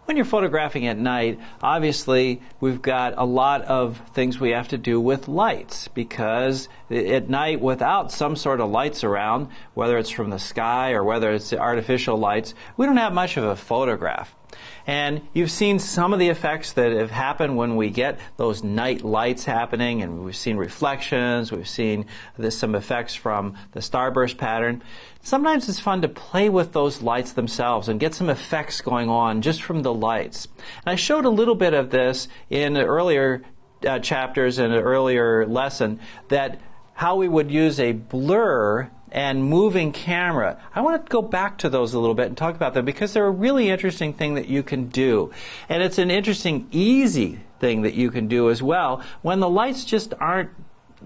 When you're photographing at night, obviously we've got a lot of things we have to do with lights, because at night without some sort of lights around, whether it's from the sky or whether it's the artificial lights, we don't have much of a photograph. And you've seen some of the effects that have happened when we get those night lights happening, and we've seen reflections, we've seen some effects from the starburst pattern. Sometimes it's fun to play with those lights themselves and get some effects going on just from the lights. And I showed a little bit of this in the earlier chapters in an earlier lesson, that how we would use a blur and moving camera. I want to go back to those a little bit and talk about them, because they're a really interesting thing that you can do. And it's an interesting, easy thing that you can do as well when the lights just aren't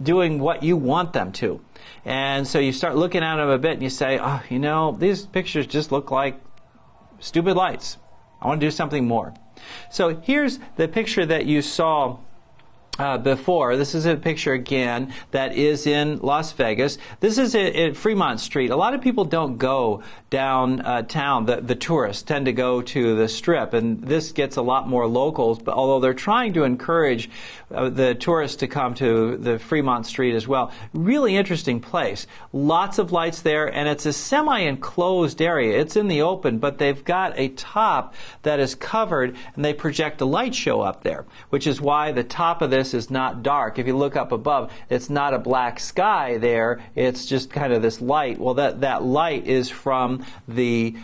doing what you want them to. And so you start looking at them a bit and you say, oh, you know, these pictures just look like stupid lights. I want to do something more. So here's the picture that you saw before. This is a picture again that is in Las Vegas. This is at Fremont Street. A lot of people don't go downtown. The tourists tend to go to the Strip, and this gets a lot more locals, but although they're trying to encourage the tourists to come to the Fremont Street as well. Really interesting place. Lots of lights there, and it's a semi-enclosed area. It's in the open, but they've got a top that is covered, and they project a light show up there, which is why the top of this is not dark. If you look up above, it's not a black sky there. It's just kind of this light. Well, that light is from the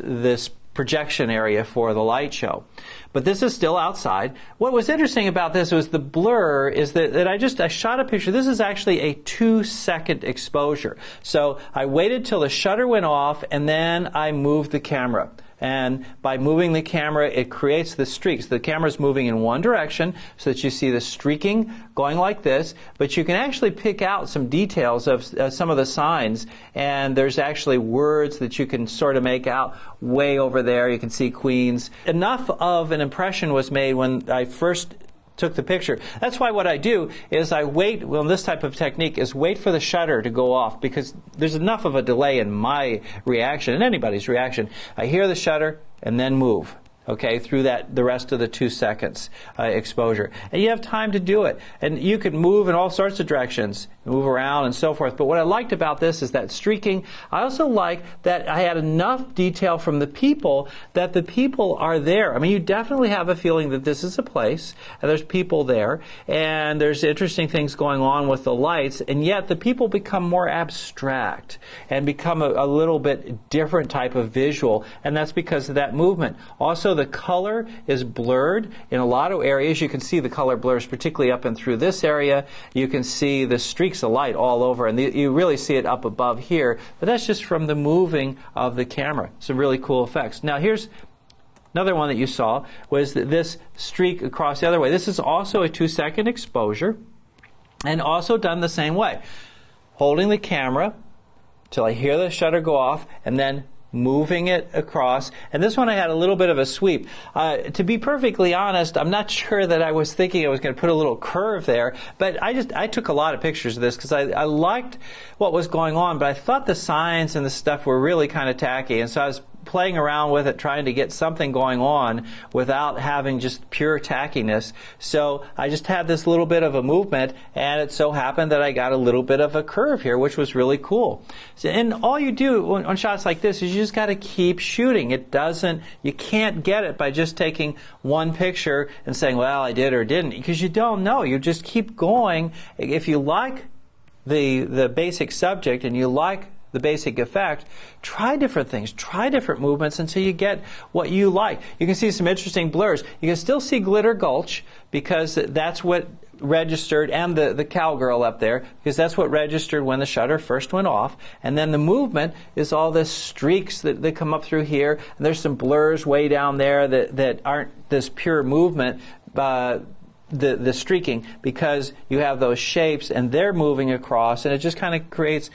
this projection area for the light show. But this is still outside. What was interesting about this was the blur is that I shot a picture. This is actually a 2-second exposure. So I waited till the shutter went off, and then I moved the camera. And by moving the camera, it creates the streaks. The camera's moving in one direction so that you see the streaking going like this, but you can actually pick out some details of some of the signs, and there's actually words that you can sort of make out way over there. You can see Queens. Enough of an impression was made when I first took the picture. That's why what I do is I wait, well, this type of technique is wait for the shutter to go off, because there's enough of a delay in my reaction and anybody's reaction. I hear the shutter and then move, okay, through the rest of the 2 seconds exposure. And you have time to do it. And you can move in all sorts of directions, move around and so forth. But what I liked about this is that streaking. I also like that I had enough detail from the people that the people are there. I mean, you definitely have a feeling that this is a place, and there's people there, and there's interesting things going on with the lights, and yet the people become more abstract and become a little bit different type of visual, and that's because of that movement. Also, the color is blurred in a lot of areas. You can see the color blurs, particularly up and through this area. You can see the streaks of light all over, and you really see it up above here, but that's just from the moving of the camera. Some really cool effects. Now here's another one that you saw, was this streak across the other way. This is also a 2-second exposure, and also done the same way. Holding the camera till I hear the shutter go off, and then moving it across. And this one I had a little bit of a sweep. To be perfectly honest, I'm not sure that I was thinking I was going to put a little curve there, but I took a lot of pictures of this because I liked what was going on, but I thought the signs and the stuff were really kind of tacky, and so I was playing around with it, trying to get something going on without having just pure tackiness. So I just had this little bit of a movement, and it so happened that I got a little bit of a curve here, which was really cool. So, and all you do on shots like this is you just got to keep shooting. You can't get it by just taking one picture and saying, well, I did or didn't, because you don't know. You just keep going. If you like the basic subject and you like the basic effect, try different things, try different movements until you get what you like. You can see some interesting blurs. You can still see Glitter Gulch, because that's what registered, and the cowgirl up there, because that's what registered when the shutter first went off. And then the movement is all the streaks that come up through here, and there's some blurs way down there that aren't this pure movement, the streaking, because you have those shapes and they're moving across, and it just kind of creates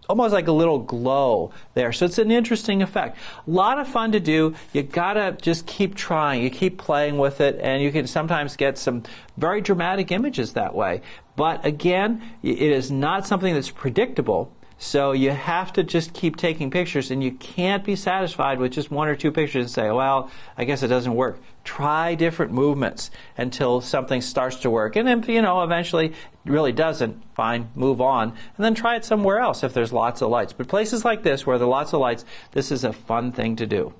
almost like a little glow there. So it's an interesting effect. A lot of fun to do. You gotta just keep trying. You keep playing with it, and you can sometimes get some very dramatic images that way. But again, it is not something that's predictable. So you have to just keep taking pictures, and you can't be satisfied with just 1 or 2 pictures and say, well, I guess it doesn't work. Try different movements until something starts to work. And if, eventually it really doesn't, fine, move on. And then try it somewhere else if there's lots of lights. But places like this where there are lots of lights, this is a fun thing to do.